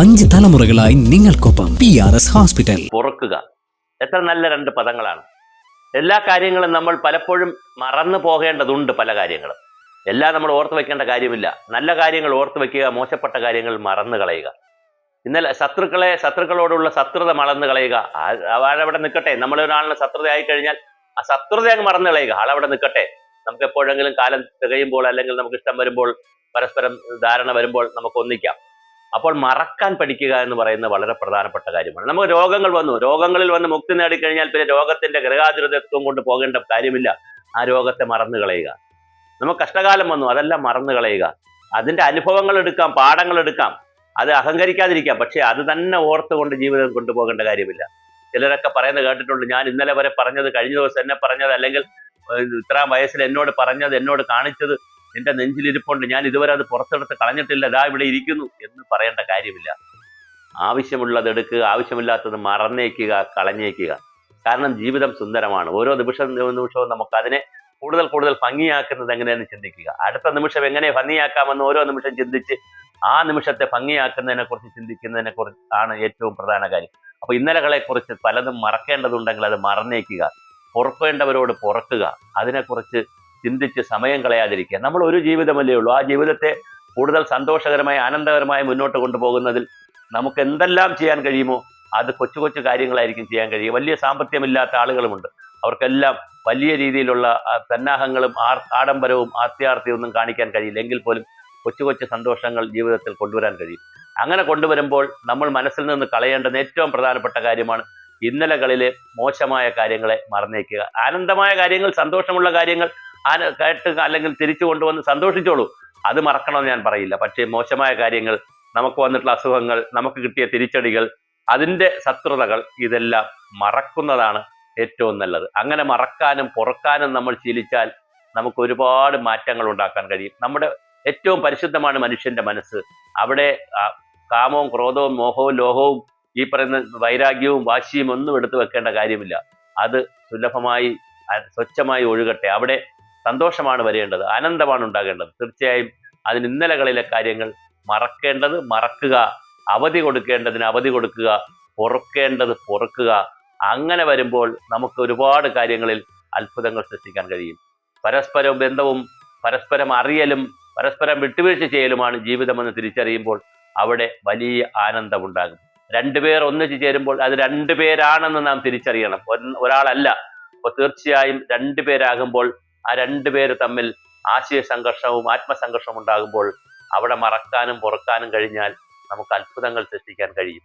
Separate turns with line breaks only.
5 തലമുറകളായി നിങ്ങൾക്കൊപ്പം PRS hospital.
പൊറുക്കുക എത്ര നല്ല രണ്ട് പദങ്ങളാണ്. എല്ലാ കാര്യങ്ങളും നമ്മൾ പലപ്പോഴും മറന്നു പോകേണ്ടതുണ്ട്. പല കാര്യങ്ങളും എല്ലാം നമ്മൾ ഓർത്ത് വെക്കേണ്ട കാര്യമില്ല. നല്ല കാര്യങ്ങൾ ഓർത്ത് വെക്കുക, മോശപ്പെട്ട കാര്യങ്ങൾ മറന്നു കളയുക. ഇന്നലെ ശത്രുക്കളോടുള്ള ശത്രുത മറന്നു കളയുക. ആളവിടെ നിൽക്കട്ടെ. നമ്മളൊരാളിന് ശത്രുതയായി കഴിഞ്ഞാൽ ആ ശത്രുത അങ്ങ് മറന്നു കളയുക. ആളവിടെ നിൽക്കട്ടെ. നമുക്ക് എപ്പോഴെങ്കിലും കാലം തികയുമ്പോൾ അല്ലെങ്കിൽ നമുക്ക് ഇഷ്ടം വരുമ്പോൾ, പരസ്പരം ധാരണ വരുമ്പോൾ നമുക്ക് ഒന്നിക്കാം. അപ്പോൾ മറക്കാൻ പഠിക്കുക എന്ന് പറയുന്നത് വളരെ പ്രധാനപ്പെട്ട കാര്യമാണ്. നമുക്ക് രോഗങ്ങളിൽ വന്ന് മുക്തി നേടിക്കഴിഞ്ഞാൽ പിന്നെ രോഗത്തിന്റെ ഗ്രഹാതുരത്വം കൊണ്ട് പോകേണ്ട കാര്യമില്ല. ആ രോഗത്തെ മറന്നു കളയുക. നമുക്ക് കഷ്ടകാലം വന്നു, അതെല്ലാം മറന്നു കളയുക. അതിന്റെ അനുഭവങ്ങൾ എടുക്കാം, പാഠങ്ങൾ എടുക്കാം, അത് അഹങ്കരിക്കാതിരിക്കാം. പക്ഷെ അത് തന്നെ ഓർത്തുകൊണ്ട് ജീവിതം കൊണ്ടുപോകേണ്ട കാര്യമില്ല. ചിലരൊക്കെ പറയുന്നത് കേട്ടിട്ടുണ്ട്, ഞാൻ ഇന്നലെ വരെ പറഞ്ഞത്, കഴിഞ്ഞ ദിവസം എന്നെ പറഞ്ഞത്, അല്ലെങ്കിൽ ഇത്രാം വയസ്സിൽ എന്നോട് പറഞ്ഞത്, എന്നോട് കാണിച്ചത് എന്റെ നെഞ്ചിലിരിപ്പുണ്ട്, ഞാൻ ഇതുവരെ അത് പുറത്തെടുത്ത് കളഞ്ഞിട്ടില്ല, ദാ ഇവിടെ ഇരിക്കുന്നു എന്ന് പറയേണ്ട കാര്യമില്ല. ആവശ്യമുള്ളത് എടുക്കുക, ആവശ്യമില്ലാത്തത് മറന്നേക്കുക, കളഞ്ഞേക്കുക. കാരണം ജീവിതം സുന്ദരമാണ്. ഓരോ നിമിഷവും നമുക്ക് അതിനെ കൂടുതൽ ഭംഗിയാക്കുന്നത് എങ്ങനെയെന്ന് ചിന്തിക്കുക. അടുത്ത നിമിഷം എങ്ങനെ ഭംഗിയാക്കാമെന്ന് ഓരോ നിമിഷം ചിന്തിച്ച് ആ നിമിഷത്തെ ഭംഗിയാക്കുന്നതിനെ കുറിച്ച് ചിന്തിക്കുന്നതിനെ കുറിച്ചാണ് ഏറ്റവും പ്രധാന കാര്യം. അപ്പൊ ഇന്നലകളെ കുറിച്ച് പലതും മറക്കേണ്ടതുണ്ടെങ്കിൽ അത് മറന്നേക്കുക. പൊറുക്കേണ്ടവരോട് പൊറുക്കുക. അതിനെക്കുറിച്ച് ചിന്തിച്ച് സമയം കളയാതിരിക്കുക. നമ്മൾ ഒരു ജീവിതമല്ലേ ഉള്ളൂ. ആ ജീവിതത്തെ കൂടുതൽ സന്തോഷകരമായി ആനന്ദകരമായി മുന്നോട്ട് കൊണ്ടുപോകുന്നതിൽ നമുക്ക് എന്തെല്ലാം ചെയ്യാൻ കഴിയുമോ അത് കൊച്ചു കാര്യങ്ങളായിരിക്കും ചെയ്യാൻ കഴിയുക. വലിയ സാമ്പത്തികമില്ലാത്ത ആളുകളുമുണ്ട്. അവർക്കെല്ലാം വലിയ രീതിയിലുള്ള സന്നാഹങ്ങളും ആഡംബരവും ആത്യാർത്ഥ്യവും ഒന്നും കാണിക്കാൻ കഴിയില്ല. എങ്കിൽ പോലും കൊച്ചു സന്തോഷങ്ങൾ ജീവിതത്തിൽ കൊണ്ടുവരാൻ കഴിയും. അങ്ങനെ കൊണ്ടുവരുമ്പോൾ നമ്മൾ മനസ്സിൽ നിന്ന് കളയേണ്ടുന്ന ഏറ്റവും പ്രധാനപ്പെട്ട കാര്യമാണ് ഇന്നലകളിലെ മോശമായ കാര്യങ്ങളെ മറന്നേക്കുക. ആനന്ദമായ കാര്യങ്ങൾ, സന്തോഷമുള്ള കാര്യങ്ങൾ കേട്ട് അല്ലെങ്കിൽ തിരിച്ചു കൊണ്ടുവന്ന് സന്തോഷിച്ചോളൂ. അത് മറക്കണമെന്ന് ഞാൻ പറയില്ല. പക്ഷേ മോശമായ കാര്യങ്ങൾ, നമുക്ക് വന്നിട്ടുള്ള അസുഖങ്ങൾ, നമുക്ക് കിട്ടിയ തിരിച്ചടികൾ, അതിൻ്റെ ശത്രുതകൾ, ഇതെല്ലാം മറക്കുന്നതാണ് ഏറ്റവും നല്ലത്. അങ്ങനെ മറക്കാനും പൊറുക്കാനും നമ്മൾ ശീലിച്ചാൽ നമുക്ക് ഒരുപാട് മാറ്റങ്ങൾ ഉണ്ടാക്കാൻ കഴിയും. നമ്മുടെ ഏറ്റവും പരിശുദ്ധമാണ് മനുഷ്യന്റെ മനസ്സ്. അവിടെ കാമവും ക്രോധവും മോഹവും ലോഹവും ഈ പറയുന്ന വൈരാഗ്യവും വാശിയും ഒന്നും എടുത്തു വെക്കേണ്ട കാര്യമില്ല. അത് സുലഭമായി സ്വച്ഛമായി ഒഴുകട്ടെ. അവിടെ സന്തോഷമാണ് വരേണ്ടത്, ആനന്ദമാണ് ഉണ്ടാകേണ്ടത്. തീർച്ചയായും അതിന് ഇന്നലകളിലെ കാര്യങ്ങൾ മറക്കുക, അവധി കൊടുക്കേണ്ടതിന് അവധി കൊടുക്കുക, പൊറുക്കേണ്ടത് പൊറുക്കുക. അങ്ങനെ വരുമ്പോൾ നമുക്ക് ഒരുപാട് കാര്യങ്ങളിൽ അത്ഭുതങ്ങൾ സൃഷ്ടിക്കാൻ കഴിയും. പരസ്പരം ബന്ധവും പരസ്പരം അറിയലും പരസ്പരം വിട്ടുവീഴ്ച ചെയ്യലുമാണ് ജീവിതമെന്ന് തിരിച്ചറിയുമ്പോൾ അവിടെ വലിയ ആനന്ദമുണ്ടാകും. രണ്ടുപേർ ഒന്നിച്ചു ചേരുമ്പോൾ അത് രണ്ടുപേരാണെന്ന് നാം തിരിച്ചറിയണം, ഒരാളല്ല. അപ്പോൾ തീർച്ചയായും രണ്ടുപേരാകുമ്പോൾ ആ രണ്ടുപേര് തമ്മിൽ ആശയ സംഘർഷവും ആത്മസംഘർഷവും ഉണ്ടാകുമ്പോൾ അവിടെ മറക്കാനും പൊറുക്കാനും കഴിഞ്ഞാൽ നമുക്ക് അത്ഭുതങ്ങൾ സൃഷ്ടിക്കാൻ കഴിയും.